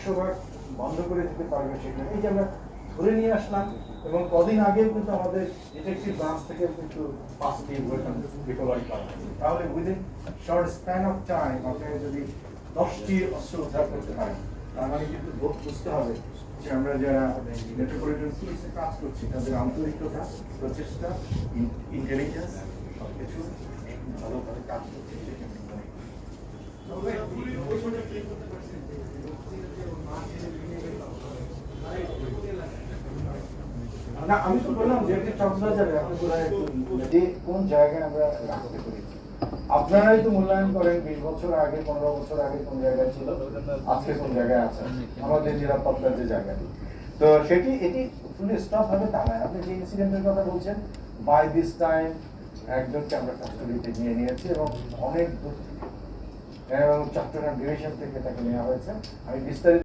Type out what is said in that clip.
100 ভাগ বন্ধ করে দিতে পারবে সেখানে এই যে আমরা ধরে নিয়ে আসলাম এবং কদিন আগেও কিন্তু আমাদের ডিটেকটিভ ব্রাঞ্চ থেকে কিন্তু 5টি ওয়েপন রিকভারি করা হয়েছে। তাহলে within short span of time আপনি যদি 10টি অস্ত্র উদ্ধার করতে পারেন তার মানে কিন্তু বুঝতে হবে যে আমরা যারা মেট্রোপলিটন পুলিশে কাজ করছি তাদের আন্তরিকতা, প্রচেষ্টা, ইন্টেলিজেন্স সবকিছু ভালোভাবে কাজ করছে। না আমি তো বললাম যে চকবাজারে আপনি যে কোন জায়গায় আমরা রাখতে পেরেছি আপনারাই তো মূল্যায়ন করেন 20 বছর আগে 15 বছর আগে কোন জায়গায় ছিল আজকে কোন জায়গায় আছে আমাদের নিরাপত্তার যে জায়গাটি। তো সেটি এটি ফুলি স্টপ হবে তা নয়। আপনি যে ইনসিডেন্টের কথা বলছেন বাই দিস টাইম একজনকে আমরা কাস্টডিতে নিয়ে নিয়েছি এবং অনেক দূর থেকে এবং চট্টগ্রাম ডিভিশন থেকে তাকে নেওয়া হয়েছে। আমি বিস্তারিত